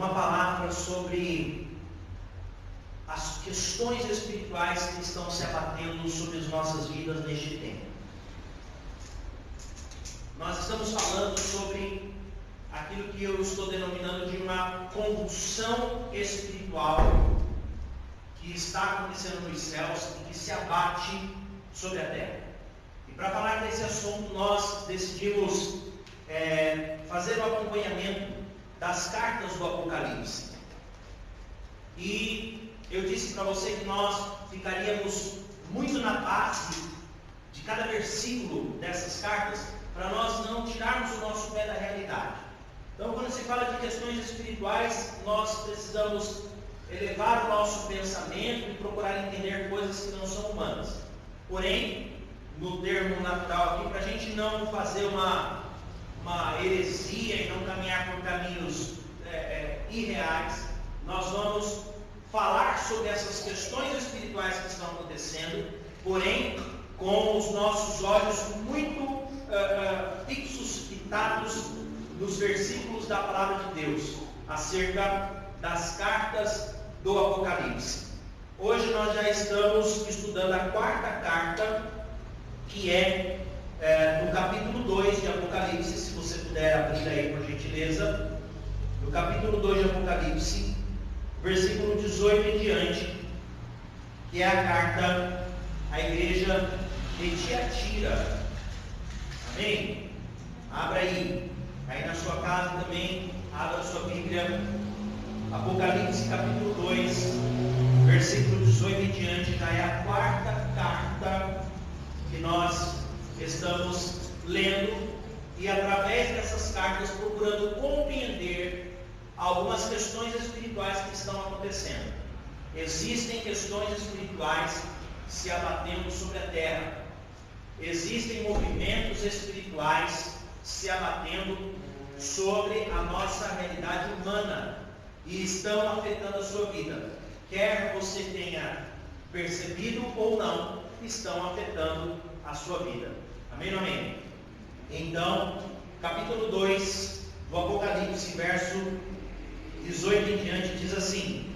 uma palavra sobre as questões espirituais que estão se abatendo sobre as nossas vidas neste tempo. Nós estamos falando sobre aquilo que eu estou denominando de uma convulsão espiritual que está acontecendo nos céus e que se abate sobre a terra. E para falar desse assunto, nós decidimos fazer o acompanhamento das cartas do Apocalipse. E eu disse para você que nós ficaríamos muito na base de cada versículo dessas cartas, para nós não tirarmos o nosso pé da realidade. Então, quando se fala de questões espirituais, nós precisamos elevar o nosso pensamento e procurar entender coisas que não são humanas. Porém, no termo natural aqui, para a gente não fazer uma heresia e não caminhar por caminhos irreais, nós vamos falar sobre essas questões espirituais que estão acontecendo, porém com os nossos olhos muito fixos, fitados nos versículos da palavra de Deus, acerca das cartas do Apocalipse. Hoje nós já estamos estudando a quarta carta, que é no capítulo 2 de Apocalipse. Se você puder abrir aí, por gentileza, no capítulo 2 de Apocalipse, versículo 18 em diante, que é a carta à igreja de Tiatira. Amém? Abra aí na sua casa também, abra a sua Bíblia, Apocalipse capítulo 2, versículo 18 em diante, já é a quarta carta que nós estamos lendo, e através dessas cartas procurando compreender algumas questões espirituais que estão acontecendo. Existem questões espirituais se abatendo sobre a terra. Existem movimentos espirituais se abatendo sobre a nossa realidade humana e estão afetando a sua vida. Quer você tenha percebido ou não, estão afetando a sua vida. Amém ou amém? Então, capítulo 2 do Apocalipse, verso 18 em diante, diz assim: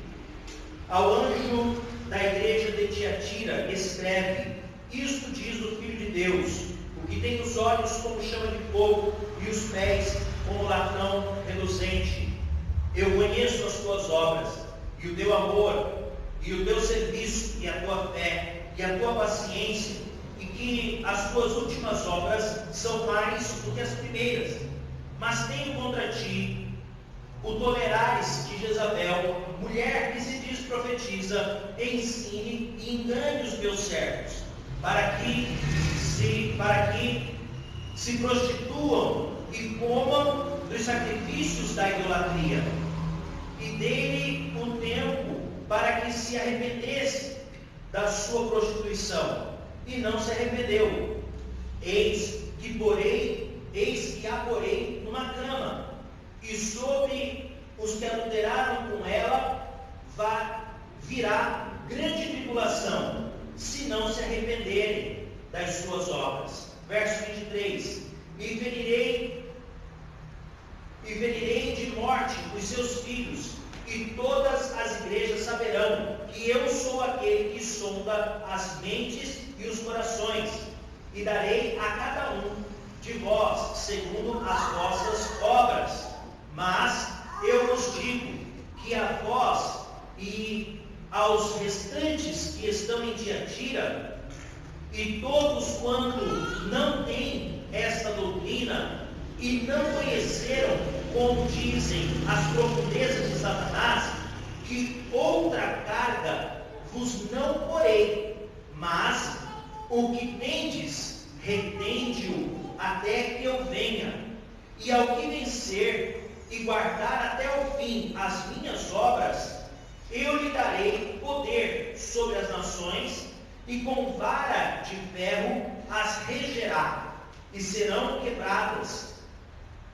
ao anjo da igreja de Tiatira escreve: isto diz o Filho de Deus, o que tem os olhos como chama de fogo e os pés como latão reluzente. Eu conheço as tuas obras, e o teu amor, e o teu serviço, e a tua fé, e a tua paciência, e que as tuas últimas obras são mais do que as primeiras. Mas tenho contra ti o tolerares que Jezabel, mulher que se diz profetiza, ensine e engane os meus servos, para que se prostituam e comam dos sacrifícios da idolatria. E dei-lhe um tempo para que se arrependesse da sua prostituição, e não se arrependeu. Eis que a porei numa cama, e sobre os que adulteraram com ela virá grande tribulação, se não se arrependerem das suas obras. Verso 23: e ferirei de morte os seus filhos, e todas as igrejas saberão que eu sou aquele que sonda as mentes e os corações, e darei a cada um de vós segundo as vossas obras. Mas eu vos digo que a vós e aos restantes que estão em Tiatira, e todos quanto não têm esta doutrina, e não conheceram, como dizem, as profundezas de Satanás, que outra carga vos não porei, mas o que tendes, retende-o até que eu venha. E ao que vencer e guardar até o fim as minhas obras, eu lhe darei poder sobre as nações, e com vara de ferro as regerá, e serão quebradas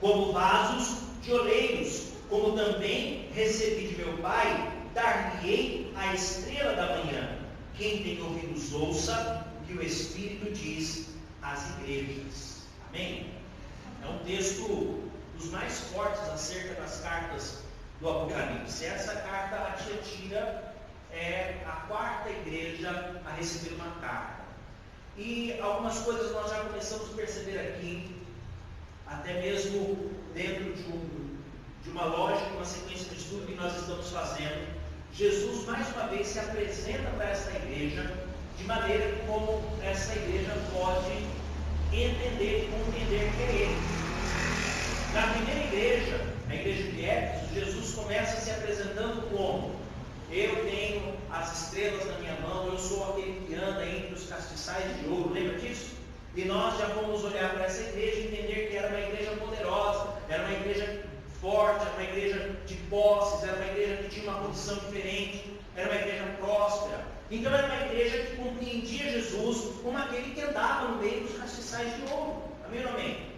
como vasos de oleiros, como também recebi de meu Pai, dar-lhe-ei a estrela da manhã. Quem tem ouvidos ouça o que o Espírito diz às igrejas. Amém? É um texto dos mais fortes acerca das cartas do Apocalipse. Essa carta a Tiatira é a quarta igreja a receber uma carta. E algumas coisas nós já começamos a perceber aqui, até mesmo dentro de uma lógica, uma sequência de estudo que nós estamos fazendo. Jesus mais uma vez se apresenta para essa igreja de maneira como essa igreja pode entender e compreender que é Ele. Na primeira igreja, a igreja de Éfeso, Jesus começa se apresentando como: eu tenho as estrelas na minha mão, eu sou aquele que anda entre os castiçais de ouro. Lembra disso? E nós já vamos olhar para essa igreja e entender que era uma igreja poderosa, era uma igreja forte, era uma igreja de posses, era uma igreja que tinha uma condição diferente, era uma igreja próspera. Então era uma igreja que compreendia Jesus como aquele que andava no meio dos castiçais de ouro. Amém ou amém?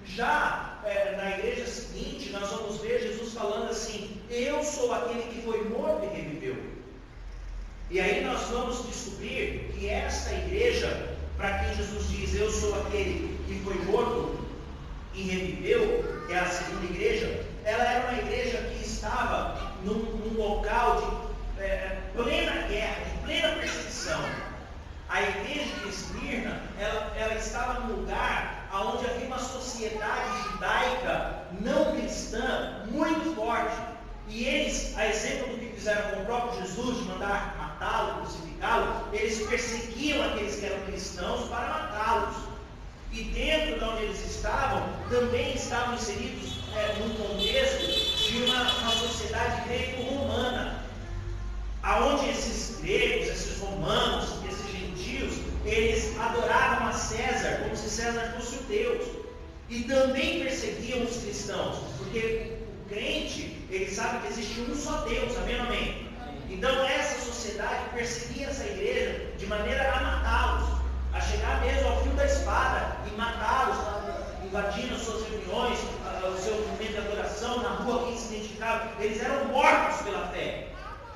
Já na igreja seguinte, nós vamos ver Jesus falando assim: eu sou aquele que foi morto e reviveu. E aí nós vamos descobrir que esta igreja, para quem Jesus diz, eu sou aquele que foi morto e reviveu, que é a segunda igreja, ela era uma igreja que estava num local de plena guerra, de plena perseguição. A igreja de Esmirna, ela estava num lugar onde havia uma sociedade judaica não cristã muito forte. E eles, a exemplo do que fizeram com o próprio Jesus, de mandar matá-lo, crucificá-lo, eles perseguiam aqueles que eram cristãos para matá-los. E dentro de onde eles estavam, também estavam inseridos num contexto de uma sociedade greco-romana, aonde esses gregos, esses romanos, esses gentios, eles adoravam a César como se César fosse o Deus, e também perseguiam os cristãos, porque o crente, ele sabe que existe um só Deus. Amém ou amém? Então essa sociedade perseguia essa igreja de maneira a matá-los, a chegar mesmo ao fio da espada e matá-los, invadindo as suas reuniões, o seu momento de adoração, na rua, quem se identificava, eles eram mortos pela fé.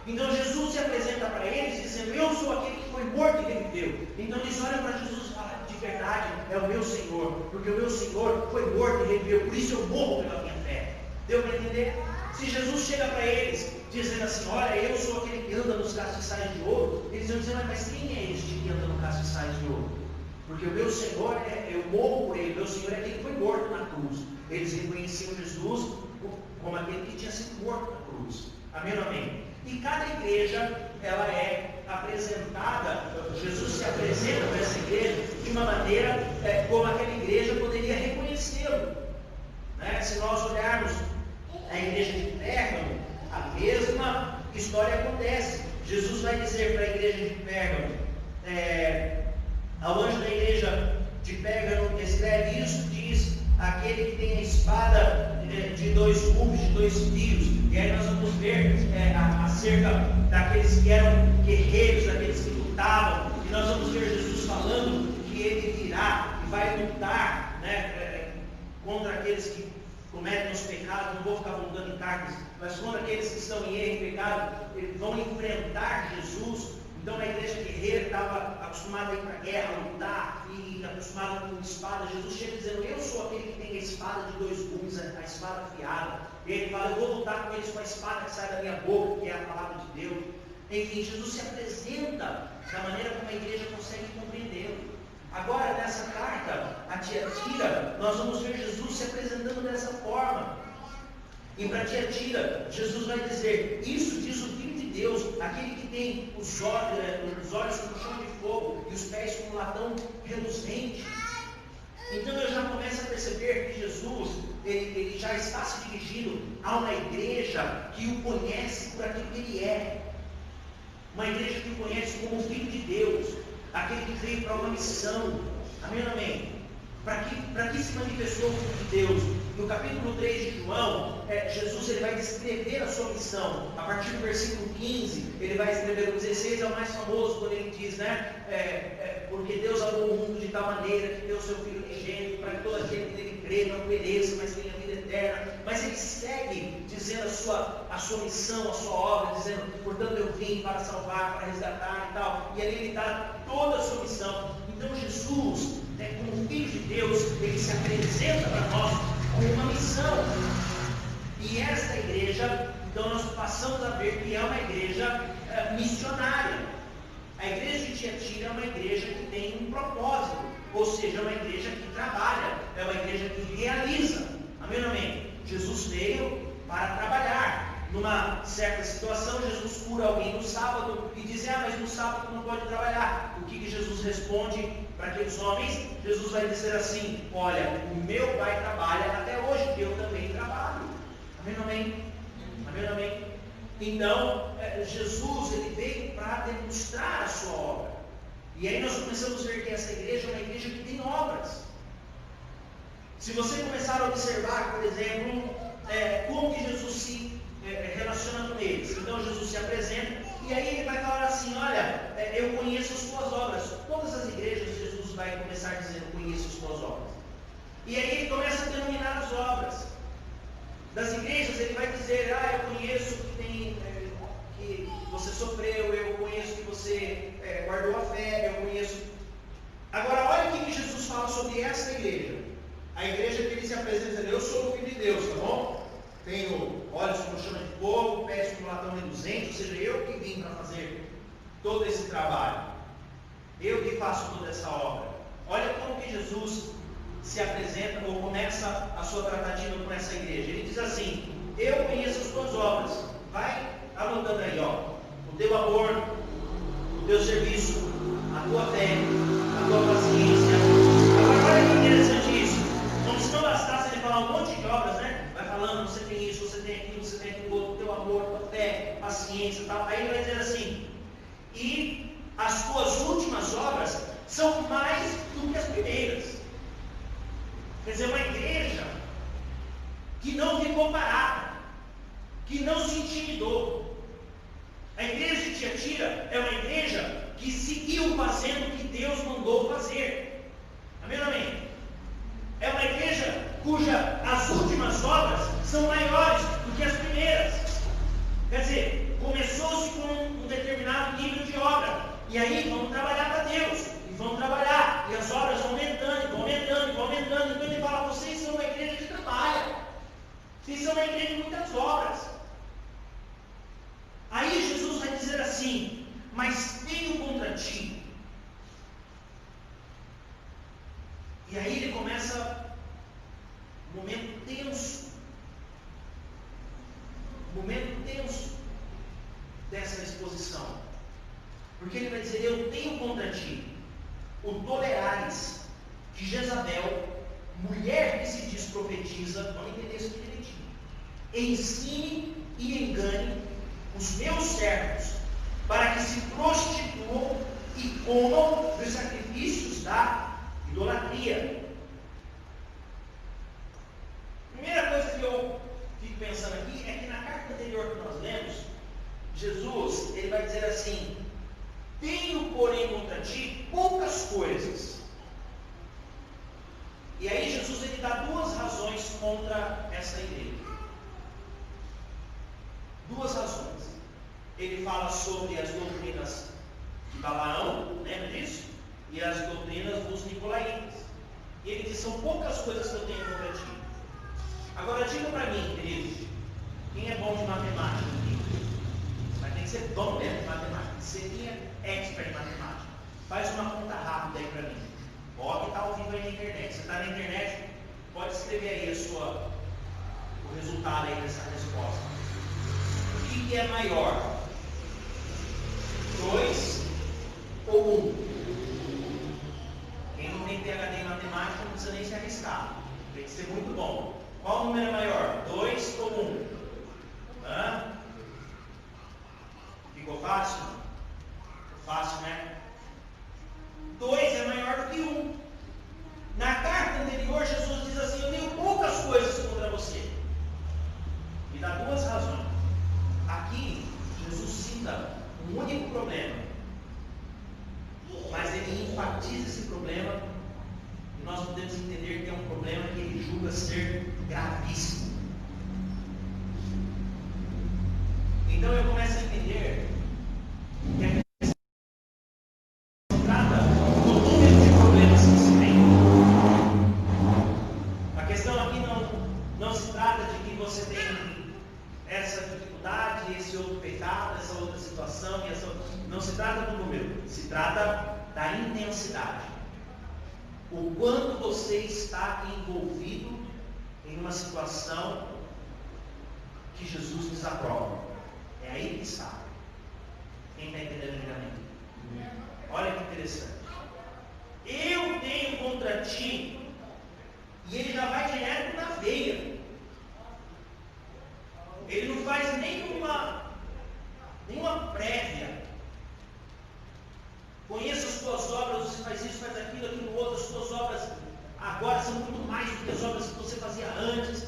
Então Jesus se apresenta para eles dizendo: eu sou aquele que foi morto e reviveu. Então eles olham para Jesus e falam: de verdade, é o meu Senhor, porque o meu Senhor foi morto e reviveu, por isso eu morro pela minha fé. Deu para entender? Se Jesus chega para eles dizendo assim: olha, eu sou aquele que anda nos castiçais de ouro, eles vão dizer: mas quem é este que anda nos castiçais de ouro? Porque o meu Senhor, eu morro por ele, o meu Senhor é aquele que foi morto na cruz. Eles reconheciam Jesus como aquele que tinha sido morto na cruz. Amém ou amém? E cada igreja, ela é apresentada, Jesus se apresenta para essa igreja de uma maneira como aquela igreja poderia reconhecê-lo. Né? Se nós olharmos a igreja de Pérgamo, a mesma história acontece. Jesus vai dizer para a igreja de Pérgamo, ao anjo da igreja de Pérgamo escreve isso, diz: aquele que tem a espada de dois gumes, de dois fios. E aí nós vamos ver acerca daqueles que eram guerreiros, daqueles que lutavam. E nós vamos ver Jesus falando que ele virá e vai lutar, né, contra aqueles que cometem os pecados. Não vou ficar voltando em cartas, mas contra aqueles que estão em erro e pecado, eles vão enfrentar Jesus. Então a igreja guerreira estava acostumada a ir para a guerra, a lutar, e acostumada com espada. Jesus chega dizendo: eu sou aquele que tem a espada de dois gumes, a espada afiada. E ele fala: eu vou lutar com eles com a espada que sai da minha boca, que é a palavra de Deus. Enfim, Jesus se apresenta da maneira como a igreja consegue compreendê-lo. Agora, nessa carta a Tiatira, nós vamos ver Jesus se apresentando dessa forma. E para Tiatira, Jesus vai dizer: isso diz o Filho de Deus, aquele que tem os olhos como chão de fogo e os pés como latão reluzente. Então eu já começo a perceber que Jesus, ele já está se dirigindo a uma igreja que o conhece por aquilo que ele é. Uma igreja que o conhece como Filho de Deus, aquele que veio para uma missão. Amém ou amém? Para que se manifestou o Filho de Deus? No capítulo 3 de João, Jesus ele vai descrever a sua missão. A partir do versículo 15, ele vai escrever o 16, é o mais famoso, quando ele diz, né? Porque Deus amou o mundo de tal maneira que deu o seu Filho unigênito, para que todo aquele que nele crê não pereça, mas tenha vida eterna. Mas ele segue dizendo a sua missão, a sua obra, dizendo: portanto eu vim para salvar, para resgatar e tal. E ali ele dá toda a sua missão. Então Jesus, como Filho de Deus, ele se apresenta para nós com uma missão. E esta igreja, então passamos a ver que é uma igreja missionária. A igreja de Tiatira é uma igreja que tem um propósito, ou seja, é uma igreja que trabalha, é uma igreja que realiza. Amém, amém? Jesus veio para trabalhar. Numa certa situação, Jesus cura alguém no sábado e diz: mas no sábado não pode trabalhar. O que Jesus responde para aqueles homens? Jesus vai dizer assim: olha, o meu Pai trabalha até hoje, eu também trabalho. Amém, amém? Amém, amém? Então, Jesus ele veio para demonstrar a sua obra. E aí nós começamos a ver que essa igreja é uma igreja que tem obras. Se você começar a observar, por exemplo, como que Jesus se relaciona com eles. Então Jesus se apresenta e aí ele vai falar assim: olha, eu conheço as tuas obras. Todas as igrejas Jesus vai começar dizendo: conheço as tuas obras. E aí ele começa a denominar as obras. Das igrejas ele vai dizer: eu conheço que você sofreu, eu conheço que você guardou a fé, eu conheço. Agora olha o que Jesus fala sobre essa igreja. A igreja que ele se apresenta dizendo: eu sou o Filho de Deus, tá bom? Tenho olhos como chama de fogo, pés como latão reluzente, ou seja, eu que vim para fazer todo esse trabalho. Eu que faço toda essa obra. Olha como que Jesus se apresenta ou começa a sua tratativa com essa igreja. Ele diz assim: eu conheço as tuas obras. Vai anotando aí, o teu amor, o teu serviço, a tua fé, a tua paciência. Agora olha que interessante isso. Como se não bastasse ele falar um monte de obras, né? Vai falando: você tem isso, você tem aquilo, você tem aquilo outro, teu amor, tua fé, paciência e tal. Aí ele vai dizer assim: e as tuas últimas obras são mais do que as primeiras. Quer dizer, uma igreja que não ficou parada, que não se intimidou. A igreja de Tiatira é uma igreja que seguiu fazendo o que Deus mandou fazer. Amém ou amém? É uma igreja cuja as últimas obras são maiores do que as primeiras. Quer dizer, começou-se com um determinado nível de obra, e aí vamos trabalhar para Deus, e vamos trabalhar, e as obras vão aumentando, vão aumentando, vão aumentando. Então ele fala: vocês são uma igreja que trabalha, vocês são uma igreja de muitas obras. Aí Jesus vai dizer assim: mas tenho contra ti. E aí ele começa um momento tenso dessa exposição. Porque ele vai dizer: eu tenho contra ti o tolerares que Jezabel, mulher que se diz profetiza, vamos entender isso aqui direitinho, ensine e engane os meus servos, para que se prostituam e comam dos sacrifícios da idolatria. Primeira coisa que eu fico pensando aqui é que na carta anterior que nós lemos, Jesus ele vai dizer assim: tenho porém contra ti poucas coisas. E aí Jesus ele dá duas razões contra essa igreja. Duas razões. Ele fala sobre as doutrinas de Balaão, lembra disso? E as doutrinas dos nicolaítas. E ele diz: são poucas coisas que eu tenho contra ti. Agora diga para mim, querido, quem é bom de matemática aqui? Mas tem que ser bom mesmo de matemática. Seria expert em matemática. Faz uma conta rápida aí para mim. Ó, que está ao vivo aí na internet. Você está na internet? Pode escrever aí o resultado aí dessa resposta. O que é maior? 2 ou 1? Quem não tem PhD em matemática não precisa nem se arriscar. Tem que ser muito bom. Qual número é maior? 2 ou 1? Ficou fácil? Fácil, né? 2 é maior do que 1. Na carta anterior, Jesus diz assim: eu tenho poucas coisas contra você. E dá duas razões. Aqui, Jesus cita um único problema, mas ele enfatiza esse problema, e nós podemos entender que é um problema que ele julga ser gravíssimo. Então eu começo a entender que a questão se trata do número de problemas que se tem. A questão aqui não se trata de que você tem essa dificuldade imoralidade, esse outro pecado, essa outra situação, não se trata do número, se trata da intensidade. O quanto você está envolvido em uma situação que Jesus desaprova. É aí que está. Quem está entendendo ligamento? Olha que interessante. Eu tenho contra ti, e ele já vai direto na veia. Ele não faz nenhuma prévia. Conheça as tuas obras, você faz isso, faz aquilo, aquilo outro. As tuas obras agora são muito mais do que as obras que você fazia antes.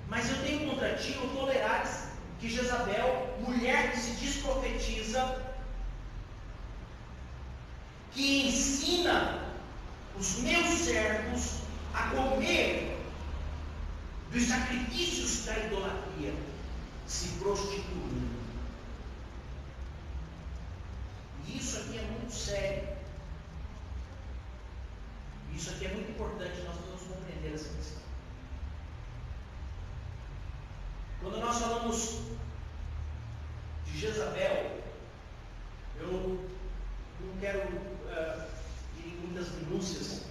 Mas eu tenho contra ti o tolerares que Jezabel, mulher que se desprofetiza, que ensina os meus servos a comer dos sacrifícios da idolatria, se prostituindo. E isso aqui é muito sério. Isso aqui é muito importante, nós precisamos compreender essa questão. Quando nós falamos de Jezabel, eu não quero ir em muitas minúcias.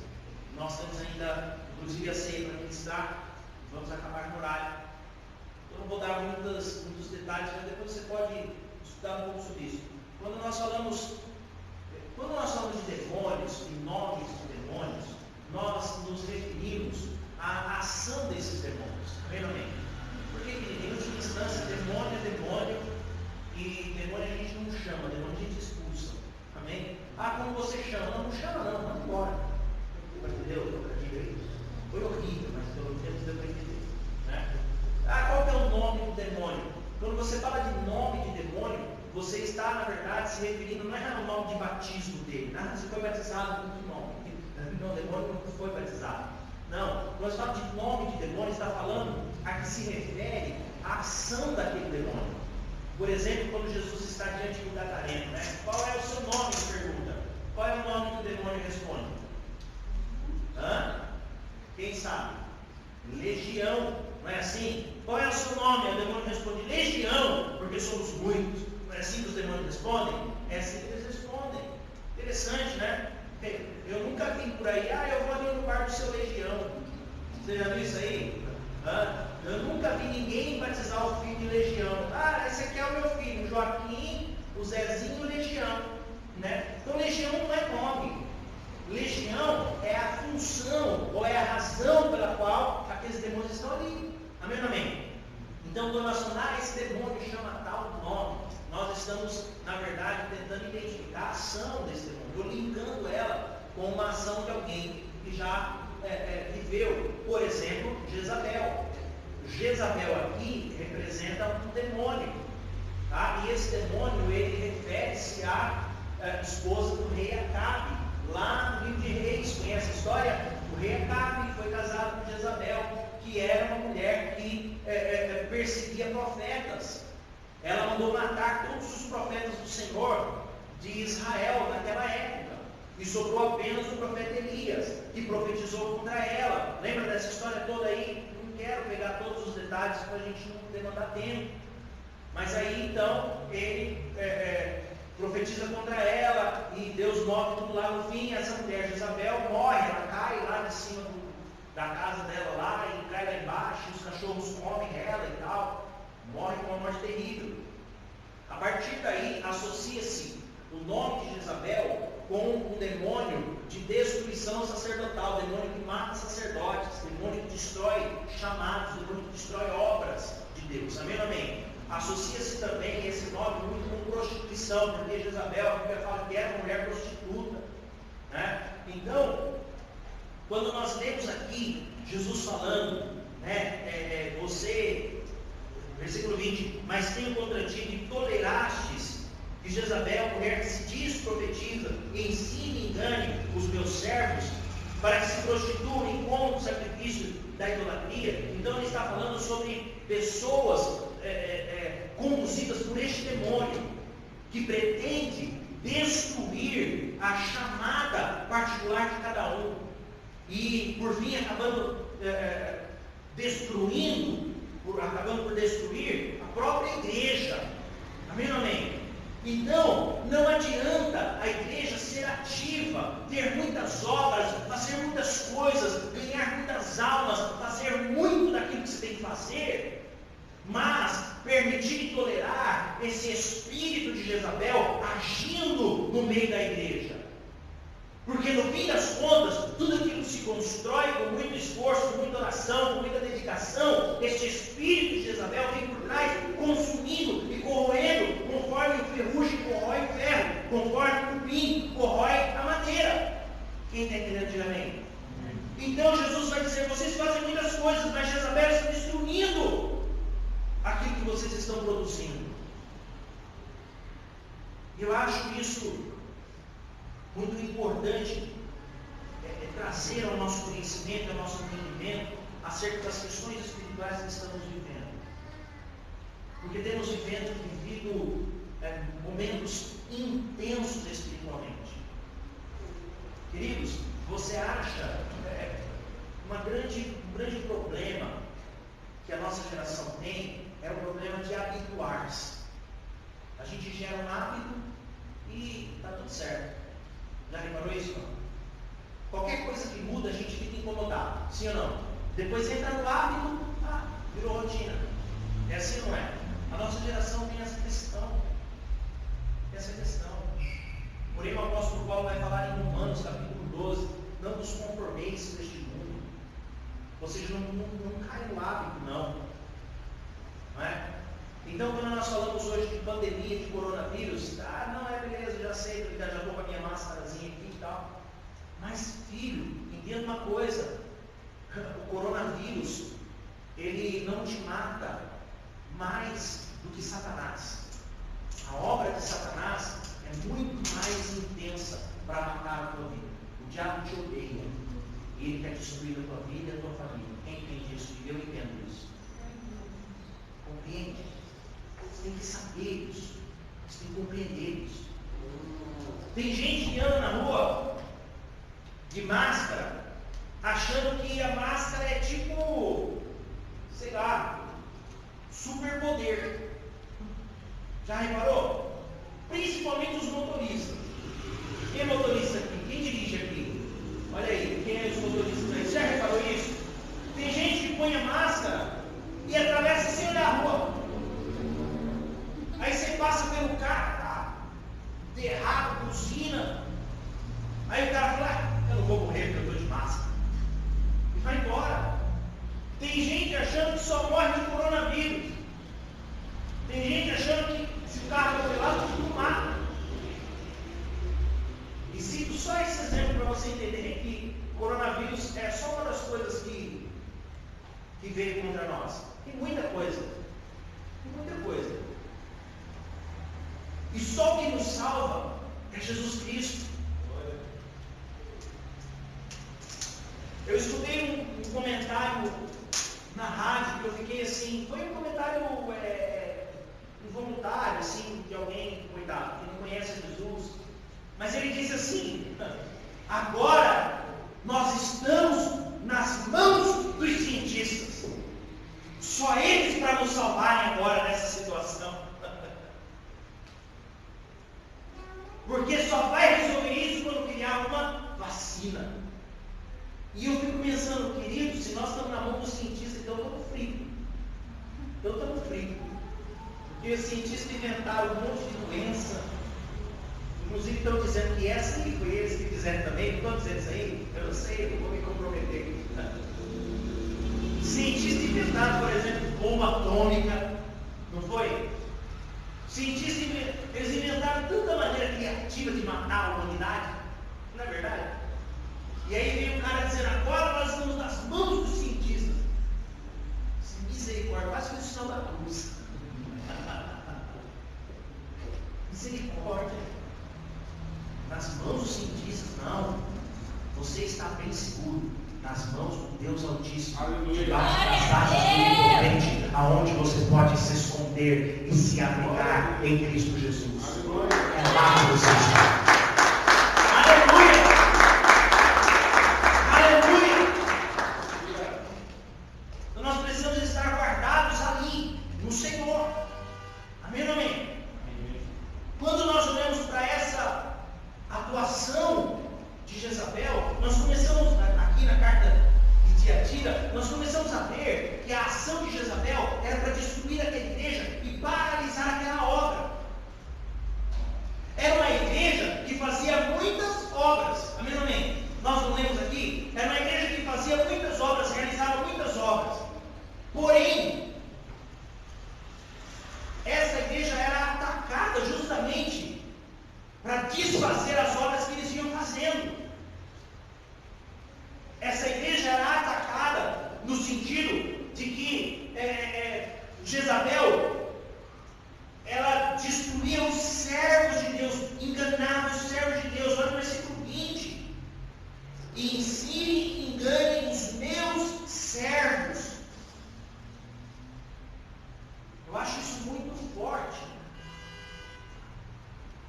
Nós temos ainda, inclusive, a ceia para ministrar. Vamos acabar no horário. Eu não vou dar muitos detalhes, mas depois você pode estudar um pouco sobre isso. Quando nós falamos de demônios, de nomes de demônios, nós nos referimos à ação desses demônios. Primeiramente, porque em última instância, demônio é demônio, e demônio a gente não chama, demônio a gente expulsa. Amém? Como você chama? Não chama não, manda embora. Entendeu? Foi horrível, mas pelo menos deu para entender. Né? Qual que é o nome do demônio? Quando você fala de nome de demônio, você está, na verdade, se referindo, não é ao nome de batismo dele. Você foi batizado com que nome? Não, o demônio não foi batizado. Não, quando você fala de nome de demônio, está falando a que se refere à ação daquele demônio. Por exemplo, quando Jesus está diante do gadareno, né? Qual é o seu nome? Ele pergunta. Qual é o nome que o demônio responde? Quem sabe? Legião, não é assim? Qual é o seu nome? O demônio responde legião, porque somos muitos. Não é assim que os demônios respondem? É assim que eles respondem. Interessante, né? Eu nunca vi por aí, eu vou ali no bar do seu legião. Você já viu isso aí? Eu nunca vi ninguém batizar o filho de legião. Esse aqui é o meu filho, o Joaquim, o Zezinho, o legião. Né? Então legião não é nome. Legião é a função, ou é a razão pela qual aqueles demônios estão ali. Amém ou amém? Então, quando nós falamos, esse demônio chama tal nome, nós estamos, na verdade, tentando identificar a ação desse demônio, ou linkando ela com uma ação de alguém que já viveu. Por exemplo, Jezabel. Jezabel aqui representa um demônio. Tá? E esse demônio, ele refere-se à esposa do rei Acabe, lá no livro de Reis. Conhece a história? O rei Acabe foi casado com Jezabel, que era uma mulher que perseguia profetas. Ela mandou matar todos os profetas do Senhor de Israel naquela época. E sobrou apenas o profeta Elias, que profetizou contra ela. Lembra dessa história toda aí? Não quero pegar todos os detalhes para a gente não demandar tempo. Mas aí então ele profetiza contra ela e Deus move tudo lá. No fim, essa mulher, Jezabel, morre. Ela cai lá de cima da casa dela lá e cai lá embaixo. E os cachorros comem ela e tal. Morre com uma morte terrível. A partir daí, associa-se o nome de Jezabel com um demônio de destruição sacerdotal, demônio que mata sacerdotes, demônio que destrói chamados, demônio que destrói obras de Deus. Amém ou amém? Associa-se também esse nome muito com prostituição, porque Jezabel, a Bíblia fala que era uma mulher prostituta. Né? Então, quando nós lemos aqui Jesus falando, né, versículo 20, mas tenho contra ti que tolerastes que Jezabel, mulher que se diz profetiza, ensine e engane os meus servos, para que se prostituam com o sacrifício da idolatria. Então ele está falando sobre pessoas conduzidas por este demônio, que pretende destruir a chamada particular de cada um, e por fim acabando por destruir a própria igreja. Amém ou amém? Então, não adianta a igreja ser ativa, ter muitas obras, fazer muitas coisas, ganhar muitas almas, fazer muito daquilo que você tem que fazer, mas permitir e tolerar esse espírito de Jezabel agindo no meio da igreja. Porque no fim das contas, tudo aquilo que se constrói com muito esforço, com muita oração, com muita dedicação, esse espírito de Jezabel vem por trás, consumindo e corroendo, conforme o ferrugem corrói o ferro, conforme o cupim corrói a madeira. Quem está entendendo, diga amém? Então Jesus vai dizer, vocês fazem muitas coisas, mas Jezabel está destruindo aquilo que vocês estão produzindo. Eu acho isso muito importante, trazer ao nosso conhecimento, ao nosso entendimento, acerca das questões espirituais que estamos vivendo. Porque temos vivido momentos intensos espiritualmente. Queridos, você acha um grande problema que a nossa geração tem é o problema de habituar-se. A gente gera um hábito e está tudo certo. Já reparou isso? Qualquer coisa que muda, a gente fica incomodado. Sim ou não? Depois entra no hábito, virou rotina. É assim ou não é? A nossa geração tem essa questão. Porém, o apóstolo Paulo vai falar em Romanos, capítulo 12, não vos conformeis com este mundo. Ou seja, não cai no hábito, não é? Então, quando nós falamos hoje de pandemia, de coronavírus, não é beleza, já sei, já estou com a minha máscarazinha aqui e tal. Mas, filho, entenda uma coisa, o coronavírus, ele não te mata mais do que Satanás. A obra de Satanás é muito mais intensa para matar a tua vida. O diabo te odeia, ele quer destruir a tua vida e a tua família. Quem entende isso? Eu entendo isso. Compreende? Você tem que saber isso. Você tem que compreender isso. Tem gente que anda na rua de máscara, achando que a máscara é tipo, sei lá, superpoder. Já reparou? Principalmente os motoristas. Quem é motorista aqui? Quem dirige aqui? Olha aí, quem é os motoristas aí? Já reparou isso? Tem gente que põe a máscara e atravessa sem olhar a rua. Aí você passa pelo carro, derrapa, buzina. Aí o cara fala, eu não vou morrer porque eu estou de máscara. E vai embora. Tem gente achando que só morre de coronavírus. Tem gente achando que se o carro atropelado, não mata. E cito só esse exemplo para você entender que o coronavírus é só uma das coisas que veio contra nós. Tem muita coisa. E só quem nos salva é Jesus Cristo. Eu escutei um comentário na rádio que eu fiquei assim, foi um comentário involuntário, assim, de alguém, coitado, que não conhece Jesus. Mas ele disse assim, agora nós estamos nas mãos dos cientistas. Só eles para nos salvarem agora nessa situação. Porque só vai resolver isso quando criar uma vacina. E eu fico pensando, querido, se nós estamos na mão dos cientistas, então estamos fritos. Porque os cientistas inventaram um monte de doença. Inclusive estão dizendo que essa aí foi eles que fizeram também. Não estão dizendo isso aí? Eu não sei, eu não vou me comprometer. Cientistas inventaram, por exemplo, bomba atômica. Não foi? Cientistas eles inventaram tanta maneira criativa de matar a humanidade. Não é verdade? E aí vem o cara dizendo, agora nós estamos nas mãos dos cientistas. Misericórdia, quase que o sinal da cruz. Misericórdia. Nas mãos dos cientistas, não. Você está bem seguro. Nas mãos do Deus Altíssimo. Debaixo das asas do Onipotente, aonde você pode se esconder e se abrigar em Cristo Jesus. É lá que você está. Então nós precisamos estar guardados ali, no Senhor. desfazer as obras que eles vinham fazendo. Essa igreja era atacada no sentido de que Jezabel, ela destruía os servos de Deus, enganava os servos de Deus. Olha o versículo 20: e ensine e engane os meus servos. Eu acho isso muito forte,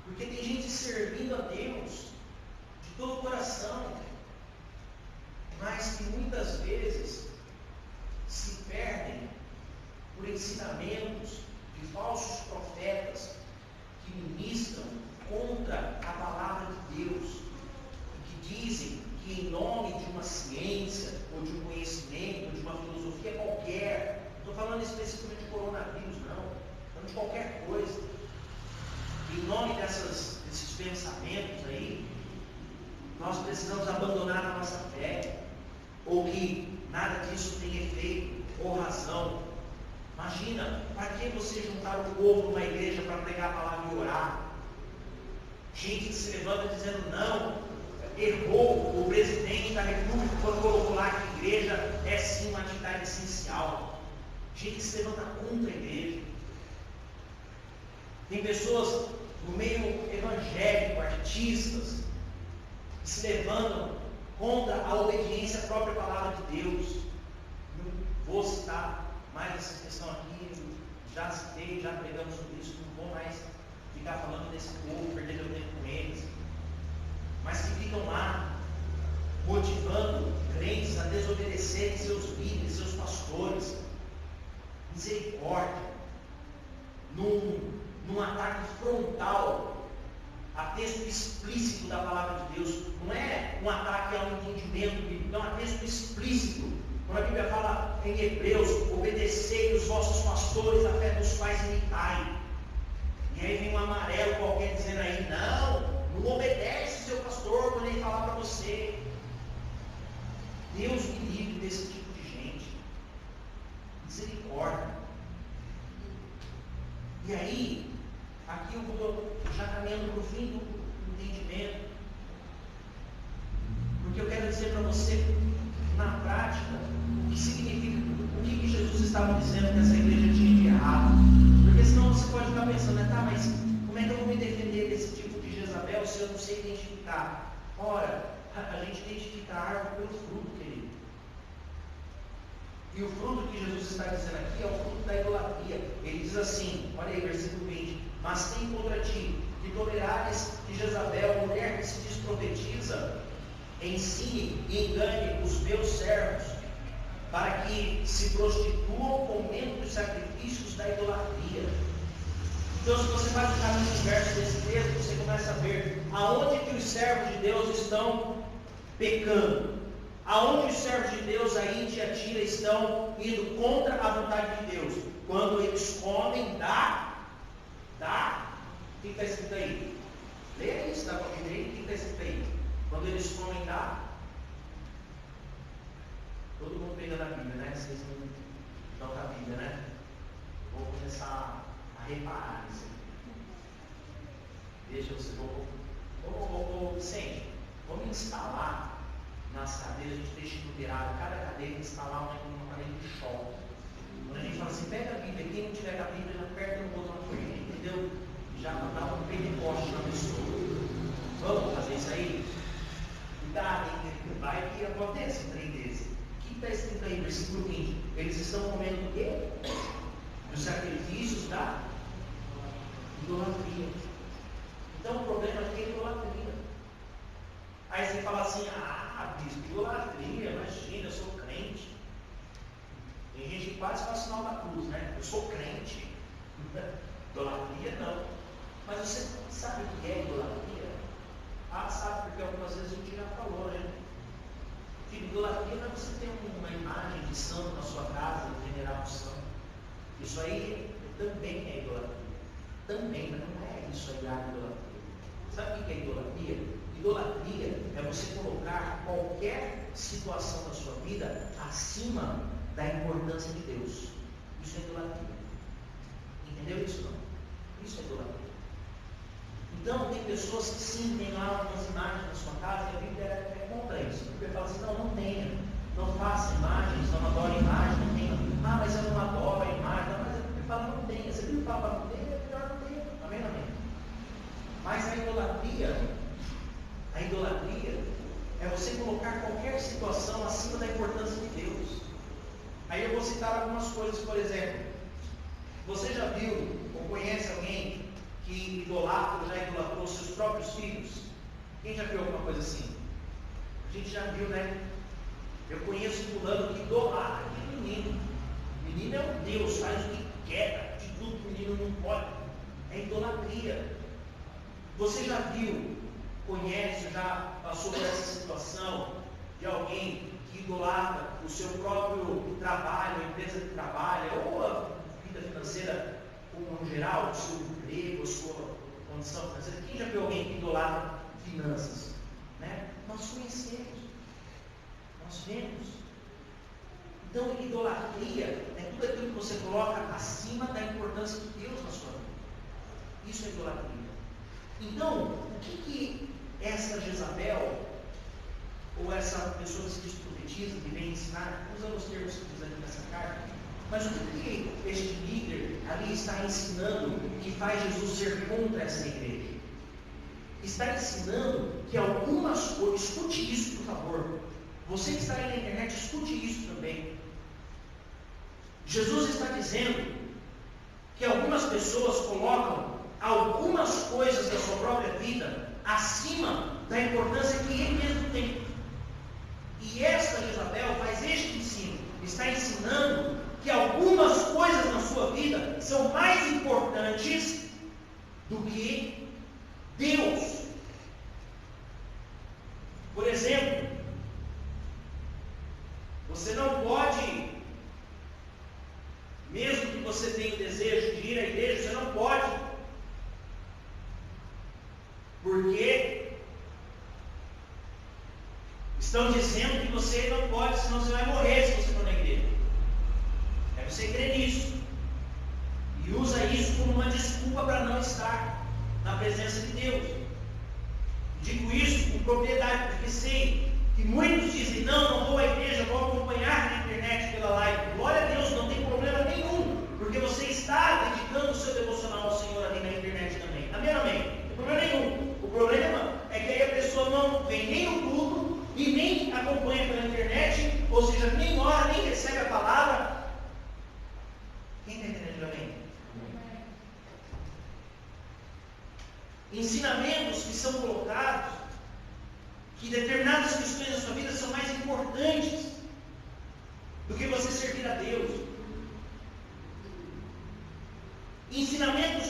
porque tem gente servindo a Deus de todo o coração, mas que muitas vezes se perdem por ensinamentos de falsos profetas que ministram contra a palavra de Deus, que dizem que em nome de uma ciência, ou de um conhecimento, ou de uma filosofia qualquer, não estou falando especificamente de coronavírus, não, estou falando de qualquer coisa, em nome desses pensamentos aí, nós precisamos abandonar a nossa fé, ou que nada disso tem efeito ou razão. Imagina, para que você juntar o povo numa igreja para pregar a palavra e orar? Gente que se levanta dizendo: não, errou o presidente da república quando colocou lá que a igreja é sim uma atividade essencial. Gente que se levanta contra a igreja. Tem pessoas no meio evangélico, artistas, que se levantam contra a obediência à própria palavra de Deus. Não vou citar mais essa questão aqui, já citei, já pregamos sobre isso, não vou mais ficar falando desse povo, perder meu tempo com eles, mas que ficam lá motivando crentes a desobedecerem seus líderes, seus pastores. Misericórdia, num ataque frontal a texto explícito da palavra de Deus. Não é um ataque ao entendimento bíblico, é um texto explícito. Quando a Bíblia fala em Hebreus: obedecei os vossos pastores, a fé dos quais imitai. E aí vem um amarelo qualquer dizendo aí: não obedece o seu pastor quando ele falar para você. Deus me livre desse tipo de gente. Misericórdia. E aí, aqui eu estou já caminhando para o fim do entendimento, porque eu quero dizer para você, na prática, o que significa, o que Jesus estava dizendo que essa igreja tinha de errado. Porque senão você pode ficar pensando: tá, mas como é que eu vou me defender desse tipo de Jezabel se eu não sei identificar? Ora, a gente identifica a árvore pelo fruto, querido. E o fruto que Jesus está dizendo aqui é o fruto da idolatria. Ele diz assim, olha aí, versículo 20: mas tem contra ti que tolerares que Jezabel, mulher que se diz profetiza, ensine e engane os meus servos, para que se prostituam com menos dos sacrifícios da idolatria. Então, se você vai ficar no universo desse texto, você começa a ver aonde que os servos de Deus estão pecando, aonde os servos de Deus aí em Tiatira estão indo contra a vontade de Deus. Quando eles comem, dá. O que está escrito aí? Leia isso, dá para entender? O que está escrito aí? Quando eles comem, dá. Todo mundo pegando a Bíblia, né? Vocês não estão com a Bíblia, né? Vou começar a reparar nisso aqui. Deixa você. Vicente, vamos instalar nas cadeiras, a gente deixa numerado, cada cadeira instalar uma cadeira de choque. Quando a gente fala assim: pega a Bíblia, quem não tiver com a Bíblia, já aperta no botão na frente, entendeu? Já dá um pentecoste na pessoa. Vamos fazer isso aí? Vai que acontece um trem desse. O que está escrito aí, versículo 20? Eles estão comendo do quê? Dos sacrifícios da idolatria. Então o problema aqui é idolatria. Aí você fala assim: bispo, idolatria, imagina, eu sou crente. Tem gente que quase faz o sinal da cruz, né? Eu sou crente. Idolatria não. Mas você sabe o que é idolatria? Sabe, porque algumas vezes o dia falou, né? Filho, idolatria não é você ter uma imagem de santo na sua casa e venerar um santo. Isso aí também é idolatria. Também, mas não é isso aí a idolatria. Sabe o que é idolatria? Idolatria é você colocar qualquer situação da sua vida acima da importância de Deus. Isso é idolatria. Entendeu isso não? Isso é idolatria. Então, tem pessoas que sim, tem lá algumas imagens na sua casa e a Bíblia é contra isso. A Bíblia fala assim, não tenha, não faça imagens, não adore imagem, não tenha. Ah, mas eu não adoro a imagem. Não, mas a Bíblia fala não tenha. Se a Bíblia fala para não ter, é melhor não ter. Amém, amém? Mas a idolatria é você colocar qualquer situação acima da importância de Deus. Aí eu vou citar algumas coisas, por exemplo. Você já viu ou conhece alguém que idolatra ou já idolatrou seus próprios filhos? Quem já viu alguma coisa assim? A gente já viu, né? Eu conheço um fulano que idolatra aquele menino. O menino é um Deus, faz o que quer, de tudo que o menino não pode. É idolatria. Você já viu, conhece, já passou por essa situação de alguém que idolatra o seu próprio trabalho, a empresa que trabalha, ou a vida financeira como no geral, o seu emprego, a sua condição financeira? Quem já viu alguém que idolatra finanças? Né? Nós conhecemos, nós vemos. Então, idolatria é tudo aquilo que você coloca acima da importância de Deus na sua vida. Isso é idolatria. Então, o que essa Jezabel, ou essa pessoa que se diz profetiza, que vem ensinar, usando os termos que diz aqui nessa carta, mas o que este líder ali está ensinando que faz Jesus ser contra essa igreja? Está ensinando que algumas coisas, escute isso por favor, você que está aí na internet, escute isso também. Jesus está dizendo que algumas pessoas colocam algumas coisas da sua própria vida acima da importância que ele mesmo tem. E esta Jezabel faz este ensino, está ensinando que algumas coisas na sua vida são mais importantes do que Deus. Por exemplo, você não pode, mesmo que você tenha o desejo de ir à igreja, você não pode, porque estão dizendo que você não pode, senão você vai morrer se você for na igreja. É você crer nisso e usa isso como uma desculpa para não estar na presença de Deus. Digo isso com propriedade, porque sei que muitos dizem, não vou à igreja, vou acompanhar na internet pela live. Glória a Deus, não tem problema nenhum, porque você está dedicando o seu devocional ao Senhor ali na internet também. Amém, amém? Não tem problema nenhum. O problema é que aí a pessoa não vem nem no culto e nem acompanha pela internet, ou seja, nem ora, nem recebe a palavra. Quem está entendendo, amém? Ensinamentos que são colocados, que determinadas questões da sua vida são mais importantes do que você servir a Deus. Ensinamentos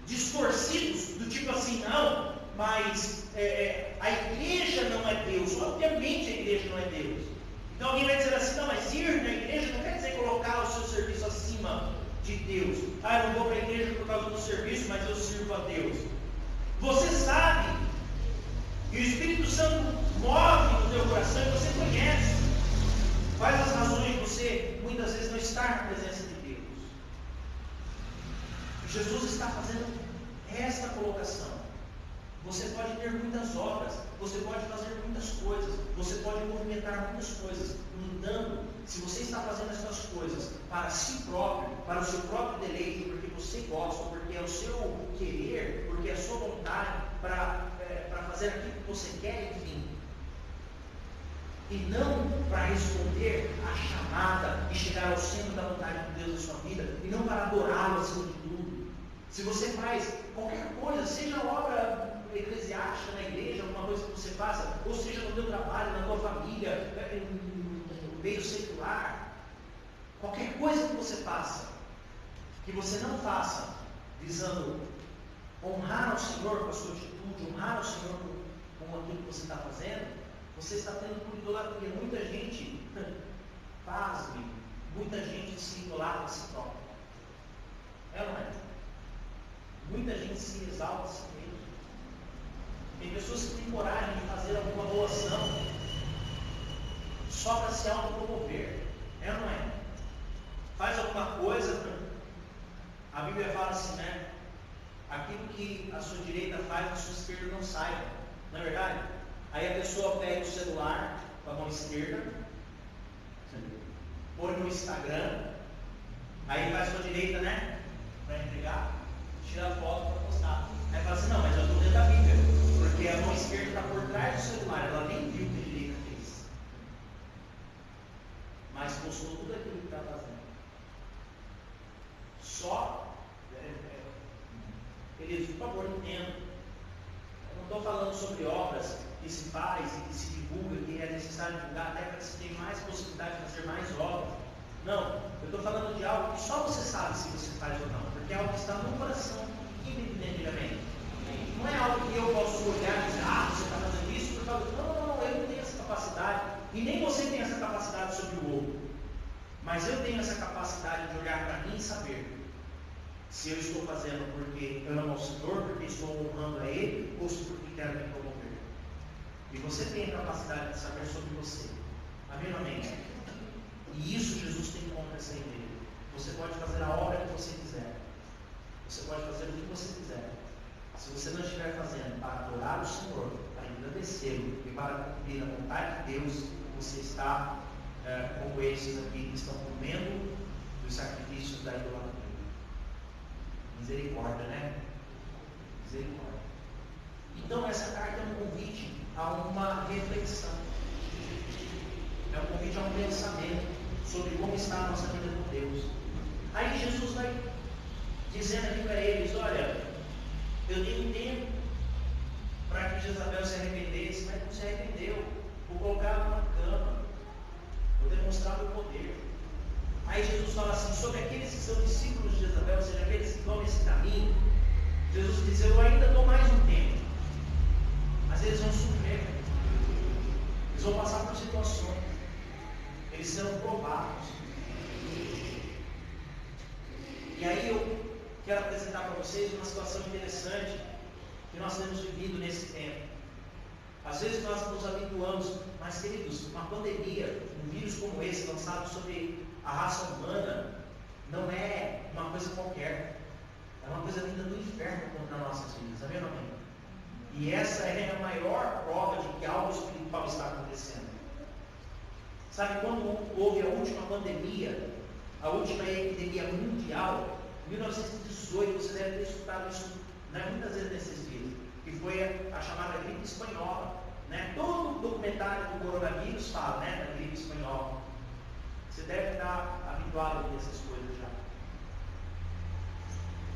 distorcidos, do tipo assim, não, mas a igreja não é Deus. Obviamente a igreja não é Deus. Então alguém vai dizer assim, não, mas ir na igreja não quer dizer colocar o seu serviço acima de Deus. Ah, eu não vou para a igreja por causa do serviço, mas eu sirvo a Deus. Você sabe, e o Espírito Santo move no teu coração, e você conhece quais as razões de você muitas vezes não estar na presença de Deus. Jesus está fazendo esta colocação. Você pode ter muitas obras, você pode fazer muitas coisas, você pode movimentar muitas coisas. No entanto, se você está fazendo essas coisas para si próprio, para o seu próprio deleite, porque você gosta, porque é o seu querer, porque é a sua vontade, para fazer aquilo que você quer, enfim, e não para responder à chamada e chegar ao centro da vontade de Deus na sua vida, e não para adorá-lo acima de tudo. Se você faz qualquer coisa, seja obra eclesiástica na igreja, alguma coisa que você faça, ou seja no teu trabalho, na tua família, no meio secular, qualquer coisa que você faça, que você não faça visando honrar ao Senhor com a sua atitude, honrar ao Senhor com aquilo que você está fazendo, você está tendo por idolatria. Muita gente pasme, muita gente se idolatra a si própria. É ou não é? Muita gente se exalta a si mesmo. Tem pessoas que têm coragem de fazer alguma boa ação só para se autopromover. É ou não é? Faz alguma coisa, a Bíblia fala assim, né? aquilo que a sua direita faz, a sua esquerda não saiba. Não é verdade? Aí a pessoa pega o celular com a mão esquerda, põe no Instagram, aí vai a sua direita, né? Para entregar, tira a foto para postar. Aí fala assim, não, mas eu estou dentro da Bíblia, porque a mão esquerda está por trás do celular, ela nem viu o que a direita fez. Mas postou tudo aquilo que está fazendo. Só, queridos, por favor, entendam. Eu não estou falando sobre obras que se faz e que se divulga, que é necessário divulgar até para que se tenha mais possibilidade de fazer mais obras. Não, eu estou falando de algo que só você sabe se você faz ou não, porque é algo que está no coração independentemente. Não é algo que eu posso olhar e dizer, você está fazendo isso por causa. Não, eu não tenho essa capacidade, e nem você tem essa capacidade sobre o outro. Mas eu tenho essa capacidade de olhar para mim e saber se eu estou fazendo porque eu amo ao Senhor, porque estou honrando a Ele, ou se porque quero me promover. E você tem a capacidade de saber sobre você. Amém ou amém? E isso Jesus tem contra essa igreja. Você pode fazer a obra que você quiser. Você pode fazer o que você quiser. Se você não estiver fazendo para adorar o Senhor, para engrandecer-lo e para cumprir a vontade de Deus, você está como esses aqui que estão comendo dos sacrifícios da idolatria. Misericórdia, né? Misericórdia. Então essa carta é um convite a uma reflexão. É um convite a um pensamento sobre como está a nossa vida com Deus. Aí Jesus vai dizendo aqui para eles, olha, eu tenho tempo para que Jezabel se arrependesse, mas não se arrependeu. Vou colocar numa cama, vou demonstrar o poder. Aí Jesus fala assim, sobre aqueles que são discípulos de Jezabel, ou seja, aqueles que vão nesse caminho, Jesus diz, eu ainda dou mais um tempo, mas eles vão sofrer, eles vão passar por situações, eles serão provados. E aí eu quero apresentar para vocês uma situação interessante que nós temos vivido nesse tempo. Às vezes nós nos habituamos, mas queridos, uma pandemia, um vírus como esse, lançado sobre a raça humana, não é uma coisa qualquer. É uma coisa vinda do inferno contra nossas vidas. Amém ou não? E essa é a maior prova de que algo espiritual está acontecendo. Sabe, quando houve a última pandemia, a última epidemia mundial, em 1918, você deve ter escutado isso, né, muitas vezes nesses dias, que foi a chamada gripe espanhola. Né? Todo documentário do coronavírus fala, né, da gripe espanhola. Você deve estar habituado a ver essas coisas já.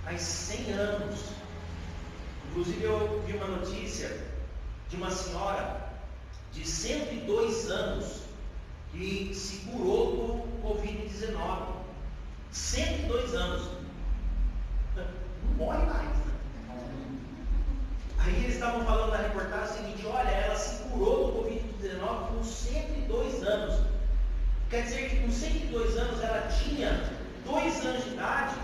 Há 100 anos, inclusive eu vi uma notícia de uma senhora de 102 anos que se curou do Covid-19. 102 anos. Não morre mais. Né? Aí eles estavam falando na reportagem o seguinte, olha, ela se curou do Covid-19 com 102 anos. Quer dizer que com 102 anos ela tinha 2 anos de idade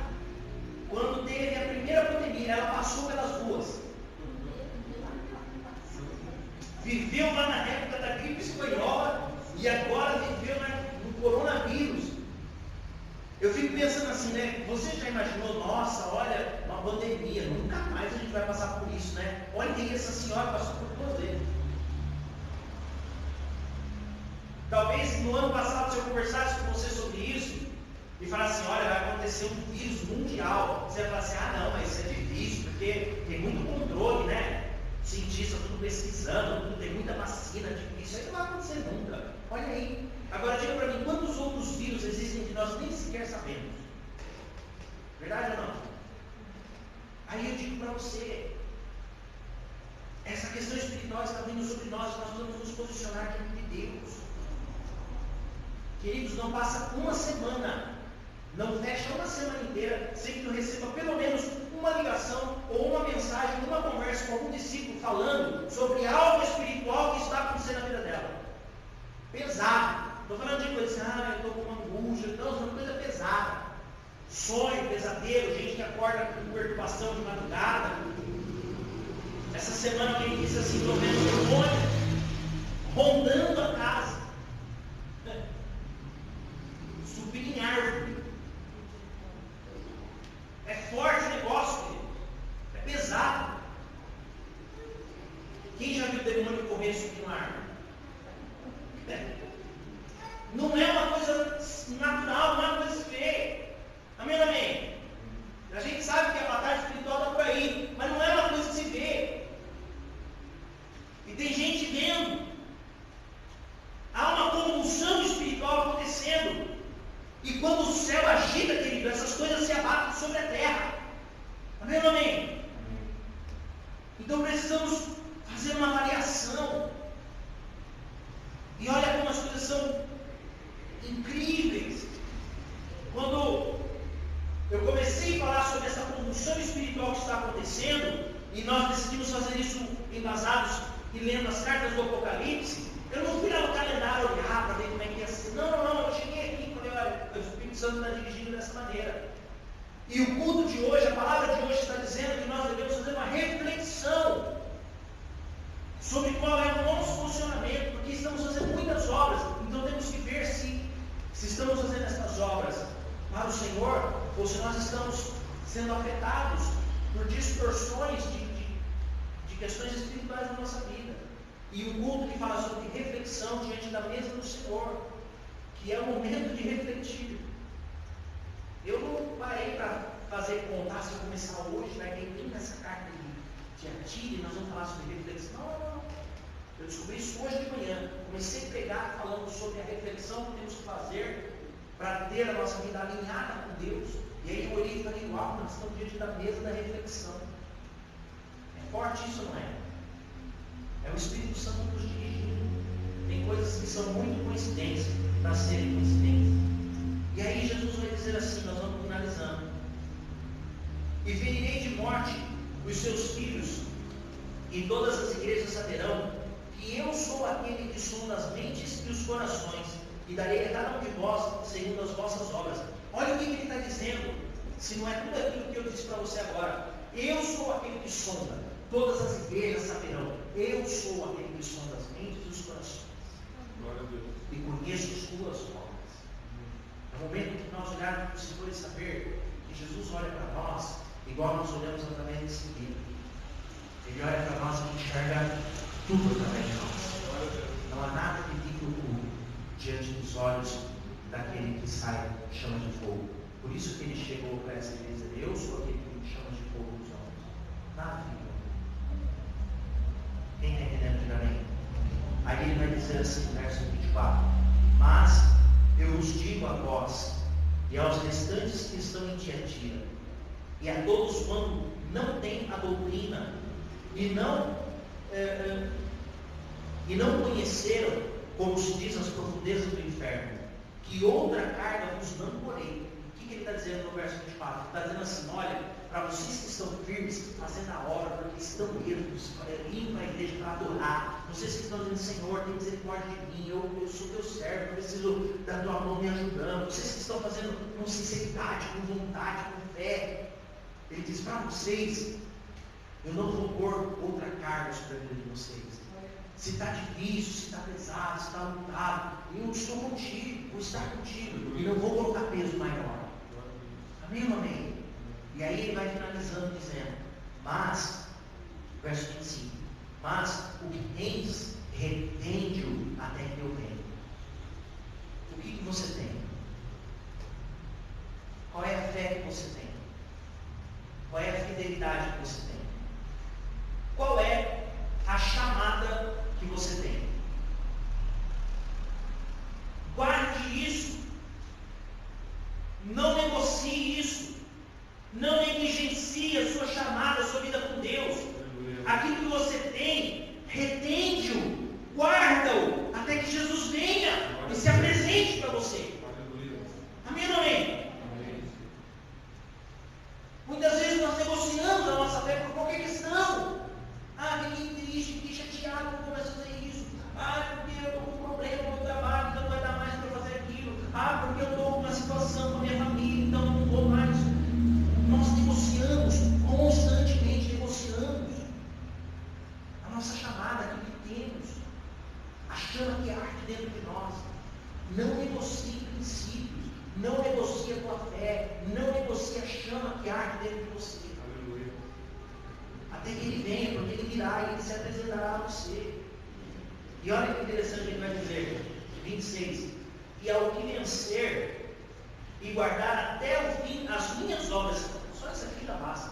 quando teve a primeira pandemia. Ela passou pelas duas. Viveu lá na época da gripe espanhola e agora viveu no coronavírus. Eu fico pensando assim, né? Você já imaginou, nossa, olha, uma pandemia, nunca mais a gente vai passar por isso, né? Olha aí, essa senhora passou por 2 vezes. Talvez no ano passado, se eu conversasse com você sobre isso e falasse assim, olha, vai acontecer um vírus mundial, você vai falar assim, não, mas isso é difícil, porque tem muito controle, né? Cientistas tudo pesquisando, tem muita vacina, isso aí não vai acontecer nunca. Olha aí. Agora diga para mim, quantos outros vírus existem que nós nem sequer sabemos? Verdade ou não? Aí eu digo para você, essa questão espiritual está vindo sobre nós precisamos nos posicionar diante de Deus. Queridos, não passa uma semana, não fecha uma semana inteira, sem que tu receba pelo menos uma ligação ou uma mensagem, uma conversa com algum discípulo falando sobre algo espiritual que está acontecendo na vida dela. Pesado. Estou falando de coisa assim, eu estou com uma angústia, não, é uma coisa pesada. Sonho, pesadelo, gente que acorda com perturbação de madrugada. Essa semana alguém disse assim, estou vendo demônio rondando a casa. Subir em árvore. É forte o negócio, querido. É Então precisamos fazer uma avaliação. E olha como as coisas são incríveis. Quando eu comecei a falar sobre essa convulsão espiritual que está acontecendo, e nós decidimos fazer isso embasados e lendo as cartas do Apocalipse, eu não fui lá no calendário olhar para ver como é que ia ser. Não, eu cheguei aqui e falei, olha, o Espírito Santo está dirigindo dessa maneira. E o culto de hoje, a palavra de hoje está dizendo que nós devemos fazer uma reflexão sobre qual é o nosso funcionamento, porque estamos fazendo muitas obras, então temos que ver se estamos fazendo essas obras para o Senhor, ou se nós estamos sendo afetados por distorções de questões espirituais na nossa vida. E o culto que fala sobre reflexão diante da mesa do Senhor, que é o momento de refletir. Eu não parei para contar, se eu começar hoje, vai ter toda essa carta de Tiatira e nós vamos falar sobre reflexão. Não. Eu descobri isso hoje de manhã. Comecei a pregar falando sobre a reflexão que temos que fazer para ter a nossa vida alinhada com Deus. E aí eu olhei e falei, uau, nós estamos diante da mesa da reflexão. É forte isso, não é? É o Espírito Santo nos dirigindo. Tem coisas que são muito coincidências para serem coincidências. E aí Jesus vai dizer assim, nós vamos finalizando. E ferirei de morte os seus filhos, e todas as igrejas saberão que eu sou aquele que sonda as mentes e os corações, e darei a cada um de vós segundo as vossas obras. Olha o que ele está dizendo, se não é tudo aquilo que eu disse para você agora. Eu sou aquele que sonda, todas as igrejas saberão. Eu sou aquele que sonda as mentes e os corações. Glória a Deus. E conheço as tuas obras. É o momento que nós olharmos para o Senhor e saber que Jesus olha para nós igual nós olhamos através desse livro. Ele olha para nós e enxerga tudo através de nós. Não há nada que fique oculto diante dos olhos daquele que sai chama de fogo. Por isso que ele chegou para essa igreja e disse, eu sou aquele que chama de fogo nos olhos. Nada fica oculto. Quem está entendendo, diga amém. Aí ele vai dizer assim, verso 24, mas eu os digo a vós e aos restantes que estão em Tiatira, e a todos quando não têm a doutrina e não conheceram, como se diz, as profundezas do inferno, que outra carga vos não porei. O que ele está dizendo no verso 24? Ele está dizendo assim, olha, para vocês que estão firmes, fazendo a obra, porque estão erros, indo para a igreja para adorar, vocês que estão dizendo, Senhor, tem misericórdia de mim, eu sou teu servo, eu preciso da tua mão me ajudando, vocês que estão fazendo com sinceridade, com vontade, com fé, ele diz para vocês, eu não vou pôr outra carga sobre a vida de vocês. Se está difícil, se está pesado, se está lutado, eu estou contigo, vou estar contigo, e não vou colocar peso maior. Amém ou amém? E aí ele vai finalizando dizendo, mas, verso 25, mas o que tens, retende-o até que eu venha. O que você tem? Qual é a fé que você tem? Qual é a fidelidade que você tem? Qual é a chamada que você tem? Guarde isso. Não negocie isso. Não negligencie a sua chamada, a sua vida com Deus. Aquilo que você tem, retende-o, guarda-o, até que Jesus venha e se apresente para você. Amém ou não amém? Muitas vezes nós negociamos a nossa fé por qualquer questão. Fiquei triste, fiquei chateado por começar a fazer isso. Porque eu estou com um problema no trabalho, então não vai dar mais para fazer aquilo. Porque eu estou com uma situação com a minha família, então não vou mais. Nós negociamos, constantemente negociamos a nossa chamada, aquilo que temos, a chama que arde dentro de nós. Não negocie princípios. Não negocie a tua fé, não negocie a chama que arde dentro de você. Aleluia. Até que ele venha, porque ele virá e ele se apresentará a você. E olha que interessante que ele vai dizer, 26, e ao que vencer e guardar até o fim as minhas obras, só essa aqui já basta.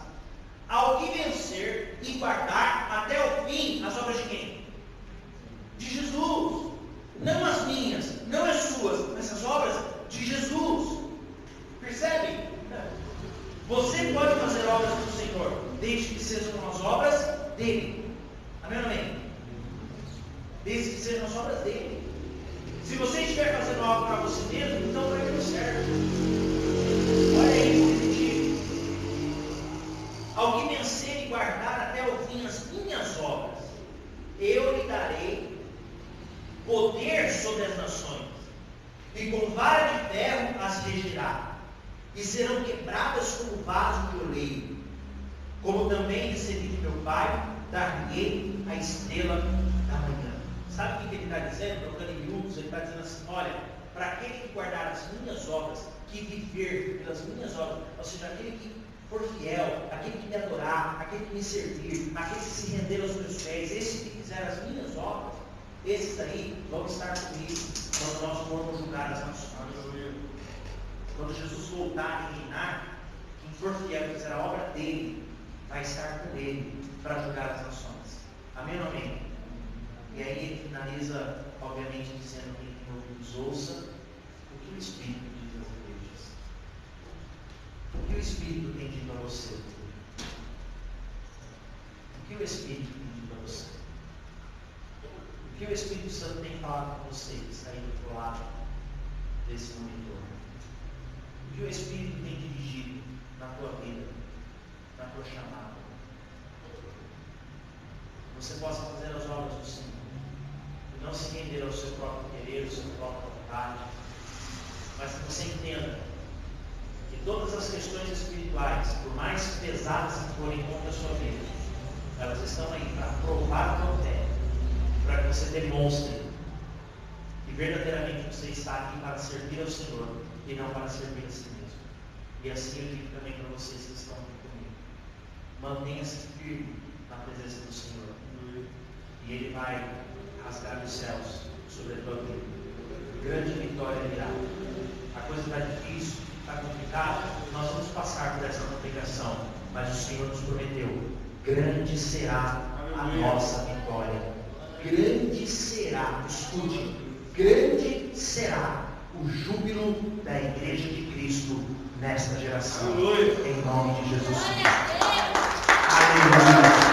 Ao que vencer e guardar até o fim as obras de quem? De Jesus. Não as minhas, não as suas, mas as obras de Jesus. Percebe? Você pode fazer obras do Senhor, desde que sejam as obras dele. Amém ou não amém? Desde que sejam as obras dele. Se você estiver fazendo algo para você mesmo, então vai dar certo. Olha aí, positivo. Ao que vencer e guardar até o fim as minhas obras, eu lhe darei poder sobre as nações, e com vara de ferro as regirá, e serão quebradas como vaso de oleiro. Como também recebi de meu Pai, dar-lhe a estrela da manhã. Sabe o que ele está dizendo? Trocando em miúdos, ele está dizendo assim: olha, para aquele que guardar as minhas obras, que viver pelas minhas obras, ou seja, aquele que for fiel, aquele que me adorar, aquele que me servir, aquele que se render aos meus pés, esse que fizer as minhas obras, esses aí vão estar comigo quando nós formos julgar as nações. Quando Jesus voltar e reinar, quem for fiel e fizer a obra dele, vai estar com ele para julgar as nações. Amém ou amém? E aí ele finaliza, obviamente, dizendo: quem tem ouvidos ouça o que o Espírito diz às igrejas. O que o Espírito tem dito a você? O que o Espírito tem dito a você? O que o Espírito Santo tem falado com você que está aí do outro lado desse monitor? O que o Espírito tem dirigido na tua vida, na tua chamada? Você possa fazer as obras do Senhor e não se render ao seu próprio querer, ao seu próprio vontade, mas que você entenda que todas as questões espirituais, por mais pesadas que forem contra a sua vida, elas estão aí para provar a tua fé, para que você demonstre que verdadeiramente você está aqui para servir ao Senhor e não para servir a si mesmo. E assim eu digo também para vocês que estão aqui comigo: mantenha-se firme na presença do Senhor, e Ele vai rasgar os céus sobre a tua vida. Grande vitória virá. A coisa está difícil, está complicada, nós vamos passar por essa complicação, mas o Senhor nos prometeu: grande será a nossa vitória. Grande será, escute, grande será o júbilo da Igreja de Cristo nesta geração. Em nome de Jesus. Aleluia.